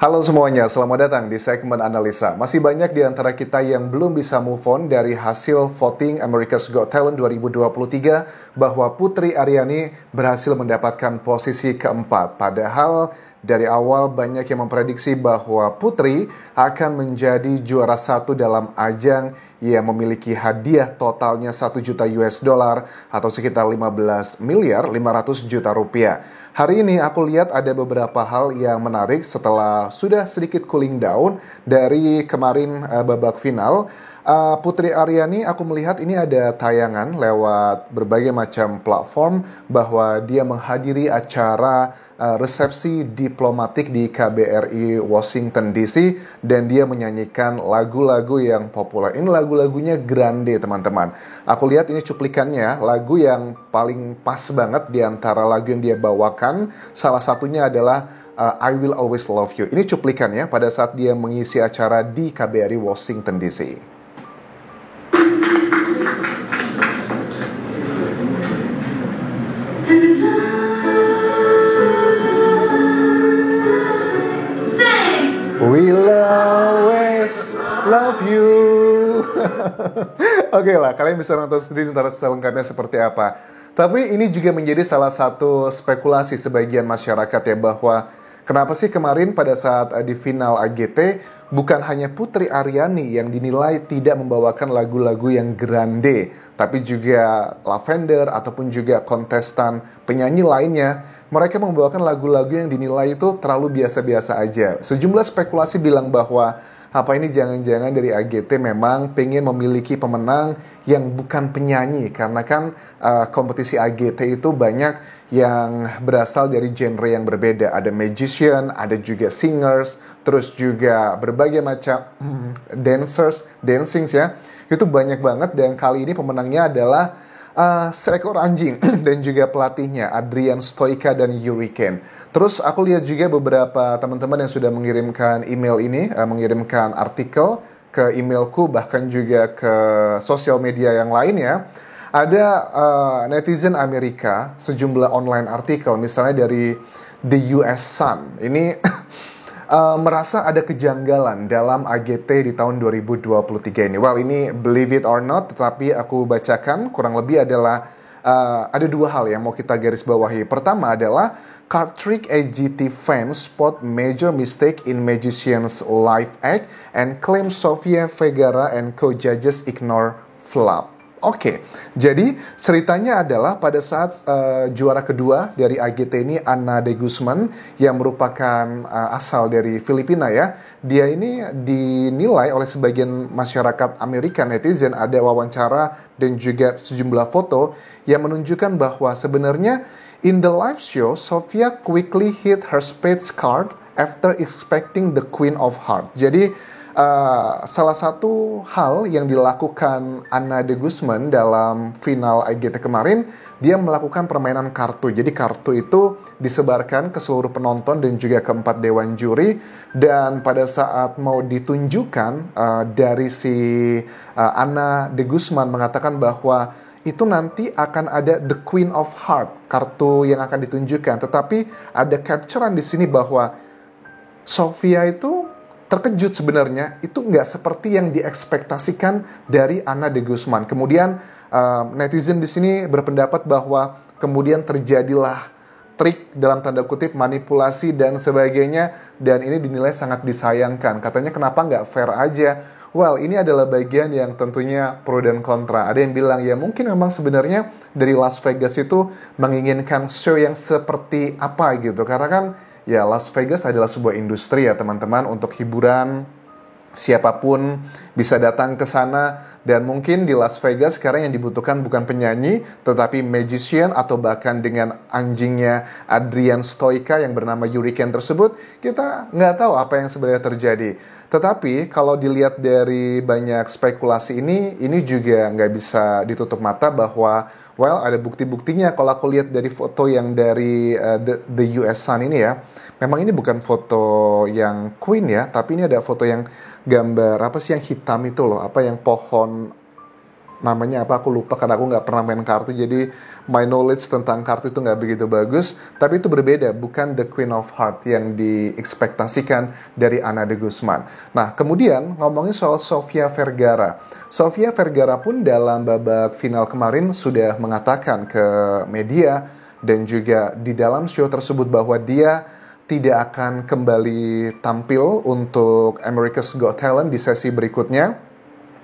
Halo semuanya, selamat datang di segmen analisa. Masih banyak di antara kita yang belum bisa move on dari hasil voting America's Got Talent 2023 bahwa Putri Aryani berhasil mendapatkan posisi keempat. Padahal dari awal banyak yang memprediksi bahwa Putri akan menjadi juara satu dalam ajang yang memiliki hadiah totalnya 1 juta US dollar atau sekitar 15 miliar 500 juta rupiah. Hari ini aku lihat ada beberapa hal yang menarik setelah sudah sedikit cooling down dari kemarin babak final. Putri Aryani, aku melihat ini ada tayangan lewat berbagai macam platform bahwa dia menghadiri acara resepsi diplomatik di KBRI Washington DC dan dia menyanyikan lagu-lagu yang populer. Ini lagu-lagunya grande, teman-teman. Aku lihat ini cuplikannya, lagu yang paling pas banget di antara lagu yang dia bawakan. Salah satunya adalah I Will Always Love You. Ini cuplikannya pada saat dia mengisi acara di KBRI Washington DC. We'll always love you. Oke lah, kalian bisa nonton sendiri ntar selengkapnya seperti apa. Tapi ini juga menjadi salah satu spekulasi sebagian masyarakat ya, bahwa kenapa sih kemarin pada saat di final AGT bukan hanya Putri Aryani yang dinilai tidak membawakan lagu-lagu yang grande, tapi juga Lavender ataupun juga kontestan penyanyi lainnya, mereka membawakan lagu-lagu yang dinilai itu terlalu biasa-biasa aja. Sejumlah spekulasi bilang bahwa apa ini jangan-jangan dari AGT memang pengen memiliki pemenang yang bukan penyanyi, karena kan kompetisi AGT itu banyak yang berasal dari genre yang berbeda. Ada magician, ada juga singers, terus juga berbagai macam dancings ya. Itu banyak banget, dan kali ini pemenangnya adalah seekor anjing dan juga pelatihnya Adrian Stoica dan Hurricane. Terus aku lihat juga beberapa teman-teman yang sudah mengirimkan email ini, mengirimkan artikel ke emailku, bahkan juga ke sosial media yang lainnya. Ada netizen Amerika, sejumlah online artikel, misalnya dari The US Sun. Ini merasa ada kejanggalan dalam AGT di tahun 2023 ini. Well, ini believe it or not, tetapi aku bacakan kurang lebih adalah ada dua hal yang mau kita garis bawahi. Pertama adalah card trick AGT fans spot major mistake in magician's live act and claim Sofia Vergara and co-judges ignore flop. Oke, jadi ceritanya adalah pada saat juara kedua dari AGT ini, Ana de Guzman, yang merupakan asal dari Filipina ya. Dia ini dinilai oleh sebagian masyarakat Amerika netizen, ada wawancara dan juga sejumlah foto yang menunjukkan bahwa sebenarnya in the live show, Sofia quickly hit her spades card after expecting the Queen of Hearts. Jadi salah satu hal yang dilakukan Ana de Guzman dalam final AGT kemarin, dia melakukan permainan kartu. Jadi kartu itu disebarkan ke seluruh penonton dan juga ke 4 dewan juri. Dan pada saat mau ditunjukkan, dari si Ana de Guzman mengatakan bahwa itu nanti akan ada The Queen of Hearts, kartu yang akan ditunjukkan. Tetapi ada capturean di sini bahwa Sofia itu terkejut sebenarnya, itu nggak seperti yang diekspektasikan dari Ana de Guzman. Kemudian netizen di sini berpendapat bahwa kemudian terjadilah trik dalam tanda kutip manipulasi dan sebagainya, dan ini dinilai sangat disayangkan. Katanya kenapa nggak fair aja? Well, ini adalah bagian yang tentunya pro dan kontra. Ada yang bilang ya mungkin memang sebenarnya dari Las Vegas itu menginginkan show yang seperti apa gitu, karena kan ya, Las Vegas adalah sebuah industri ya teman-teman, untuk hiburan. Siapapun bisa datang ke sana, dan mungkin di Las Vegas sekarang yang dibutuhkan bukan penyanyi, tetapi magician, atau bahkan dengan anjingnya Adrian Stoica yang bernama Hurricane tersebut, kita nggak tahu apa yang sebenarnya terjadi. Tetapi kalau dilihat dari banyak spekulasi ini juga nggak bisa ditutup mata bahwa well, ada bukti-buktinya. Kalau aku lihat dari foto yang dari the US Sun ini ya, memang ini bukan foto yang Queen ya, tapi ini ada foto yang gambar apa sih yang hitam itu loh, apa yang pohon namanya apa aku lupa karena aku nggak pernah main kartu, jadi my knowledge tentang kartu itu nggak begitu bagus. Tapi itu berbeda, bukan the Queen of Hearts yang diekspektasikan dari Ana de Guzman. Nah, kemudian ngomongin soal Sofia Vergara. Sofia Vergara pun dalam babak final kemarin sudah mengatakan ke media dan juga di dalam show tersebut bahwa dia tidak akan kembali tampil untuk America's Got Talent di sesi berikutnya.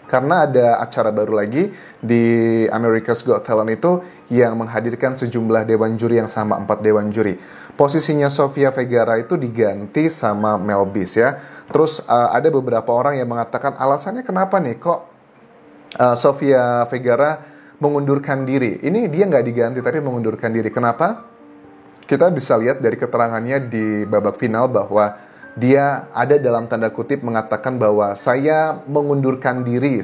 Karena ada acara baru lagi di America's Got Talent itu yang menghadirkan sejumlah dewan juri yang sama, 4 dewan juri. Posisinya Sofia Vergara itu diganti sama Mel B ya. Terus ada beberapa orang yang mengatakan alasannya kenapa nih kok Sofia Vergara mengundurkan diri. Ini dia nggak diganti tapi mengundurkan diri. Kenapa? Kita bisa lihat dari keterangannya di babak final bahwa dia ada dalam tanda kutip mengatakan bahwa saya mengundurkan diri,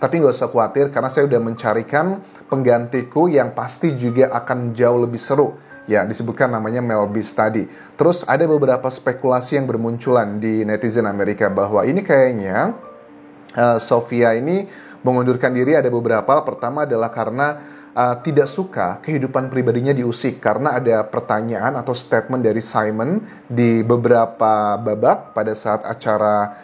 tapi nggak usah khawatir karena saya udah mencarikan penggantiku yang pasti juga akan jauh lebih seru. Ya, disebutkan namanya Mel B tadi. Terus ada beberapa spekulasi yang bermunculan di netizen Amerika bahwa ini kayaknya Sofia ini mengundurkan diri ada beberapa. Pertama adalah karena tidak suka kehidupan pribadinya diusik karena ada pertanyaan atau statement dari Simon di beberapa babak pada saat acara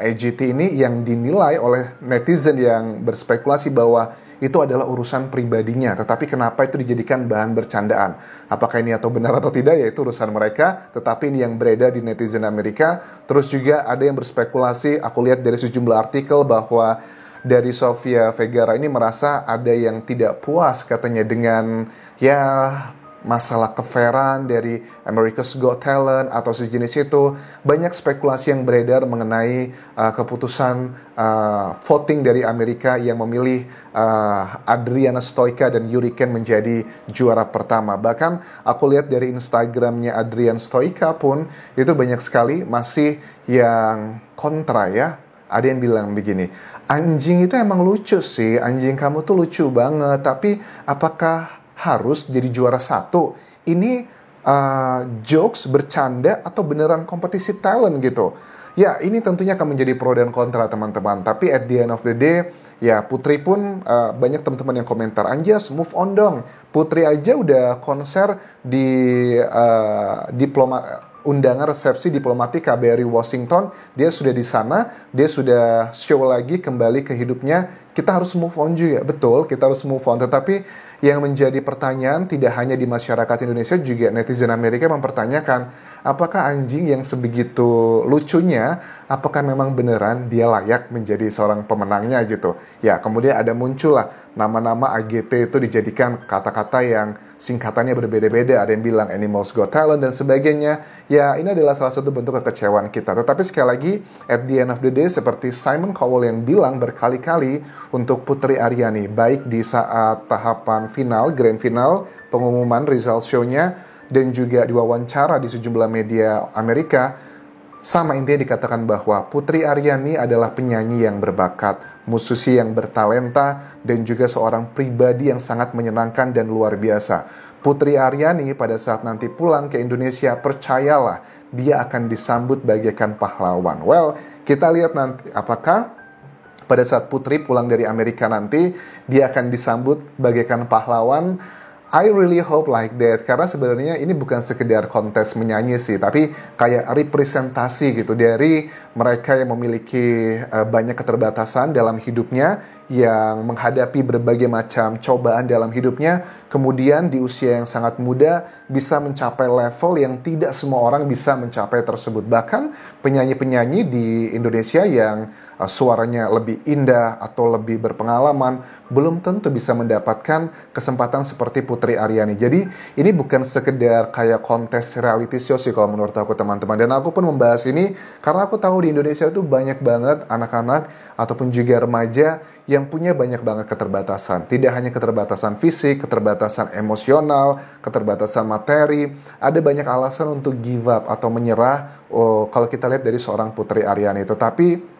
AGT ini yang dinilai oleh netizen yang berspekulasi bahwa itu adalah urusan pribadinya, tetapi kenapa itu dijadikan bahan bercandaan? Apakah ini atau benar atau tidak, ya itu urusan mereka, tetapi ini yang beredar di netizen Amerika. Terus juga ada yang berspekulasi, aku lihat dari sejumlah artikel bahwa dari Sofia Vergara ini merasa ada yang tidak puas katanya dengan ya masalah keferan dari America's Got Talent atau sejenis itu. Banyak spekulasi yang beredar mengenai keputusan voting dari Amerika yang memilih Adriana Stoica dan Yuri Ken menjadi juara pertama. Bahkan aku lihat dari Instagramnya Adriana Stoica pun itu banyak sekali masih yang kontra ya. Ada yang bilang begini, anjing itu emang lucu sih, anjing kamu tuh lucu banget, tapi apakah harus jadi juara 1? Ini jokes, bercanda, atau beneran kompetisi talent gitu? Ya, ini tentunya akan menjadi pro dan kontra teman-teman, tapi at the end of the day, ya Putri pun banyak teman-teman yang komentar, Anjas move on dong, Putri aja udah konser di undangan resepsi diplomatik KBRI Washington, dia sudah di sana, dia sudah show lagi kembali ke hidupnya. Kita harus move on juga, betul, kita harus move on. Tetapi yang menjadi pertanyaan tidak hanya di masyarakat Indonesia, juga netizen Amerika mempertanyakan, apakah anjing yang sebegitu lucunya, apakah memang beneran dia layak menjadi seorang pemenangnya gitu. Ya, kemudian ada muncul lah nama-nama AGT itu dijadikan kata-kata yang singkatannya berbeda-beda. Ada yang bilang Animals Got Talent dan sebagainya. Ya, ini adalah salah satu bentuk kekecewaan kita. Tetapi sekali lagi, at the end of the day, seperti Simon Cowell yang bilang berkali-kali untuk Putri Aryani, baik di saat tahapan final, grand final, pengumuman result show-nya, dan juga diwawancara di sejumlah media Amerika, sama intinya dikatakan bahwa Putri Aryani adalah penyanyi yang berbakat, musisi yang bertalenta, dan juga seorang pribadi yang sangat menyenangkan dan luar biasa. Putri Aryani pada saat nanti pulang ke Indonesia, percayalah, dia akan disambut bagaikan pahlawan. Well, kita lihat nanti apakah pada saat Putri pulang dari Amerika nanti, dia akan disambut bagaikan pahlawan. I really hope like that, karena sebenarnya ini bukan sekedar kontes menyanyi sih, tapi kayak representasi gitu dari mereka yang memiliki banyak keterbatasan dalam hidupnya, yang menghadapi berbagai macam cobaan dalam hidupnya, kemudian di usia yang sangat muda bisa mencapai level yang tidak semua orang bisa mencapai tersebut. Bahkan penyanyi-penyanyi di Indonesia yang suaranya lebih indah atau lebih berpengalaman belum tentu bisa mendapatkan kesempatan seperti Putri Aryani. Jadi ini bukan sekedar kayak kontes reality show sih kalau menurut aku teman-teman. Dan aku pun membahas ini karena aku tahu di Indonesia itu banyak banget anak-anak ataupun juga remaja yang punya banyak banget keterbatasan. Tidak hanya keterbatasan fisik, keterbatasan emosional, keterbatasan materi. Ada banyak alasan untuk give up atau menyerah kalau kita lihat dari seorang Putri Aryani. Tetapi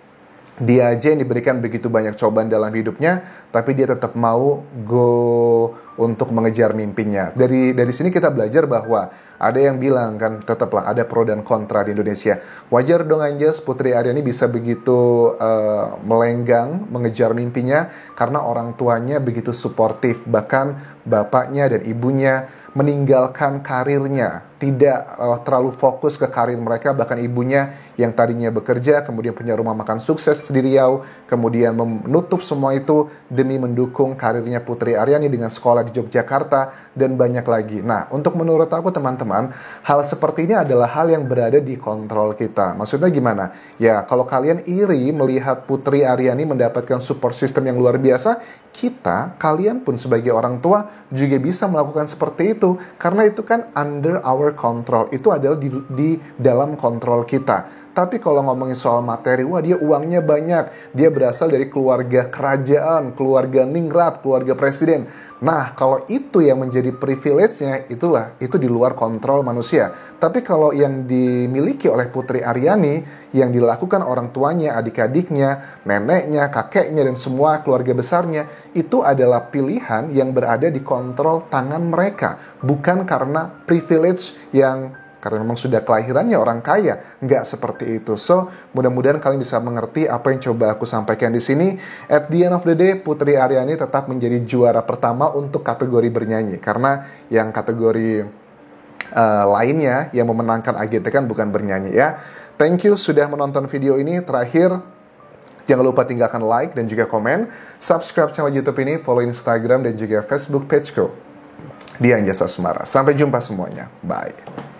Dia aja yang diberikan begitu banyak cobaan dalam hidupnya, tapi dia tetap mau go untuk mengejar mimpinya. Dari sini kita belajar bahwa ada yang bilang kan, tetaplah ada pro dan kontra di Indonesia. Wajar dong Anjas, Putri Aryani bisa begitu melenggang mengejar mimpinya karena orang tuanya begitu suportif, bahkan bapaknya dan ibunya meninggalkan karirnya, tidak terlalu fokus ke karir mereka, bahkan ibunya yang tadinya bekerja, kemudian punya rumah makan sukses di Riau, kemudian menutup semua itu demi mendukung karirnya Putri Aryani dengan sekolah di Yogyakarta, dan banyak lagi. Nah, untuk menurut aku teman-teman, hal seperti ini adalah hal yang berada di kontrol kita. Maksudnya gimana? Ya, kalau kalian iri melihat Putri Aryani mendapatkan support system yang luar biasa, kalian pun sebagai orang tua juga bisa melakukan seperti itu, karena itu kan under our control, itu adalah di dalam kontrol kita. Tapi kalau ngomongin soal materi, wah dia uangnya banyak, dia berasal dari keluarga kerajaan, keluarga ningrat, keluarga presiden. Nah, kalau itu yang menjadi privilege-nya, itu di luar kontrol manusia. Tapi kalau yang dimiliki oleh Putri Aryani, yang dilakukan orang tuanya, adik-adiknya, neneknya, kakeknya, dan semua keluarga besarnya, itu adalah pilihan yang berada di kontrol tangan mereka. Bukan karena privilege karena memang sudah kelahirannya orang kaya, nggak seperti itu. So, mudah-mudahan kalian bisa mengerti apa yang coba aku sampaikan di sini. At the end of the day, Putri Aryani tetap menjadi juara pertama untuk kategori bernyanyi, karena yang kategori lainnya yang memenangkan AGT kan bukan bernyanyi ya. Thank you sudah menonton video ini. Terakhir, jangan lupa tinggalkan like dan juga komen, subscribe channel YouTube ini, follow Instagram dan juga Facebook pageku, Dian Jasa Asmara. Sampai jumpa semuanya. Bye.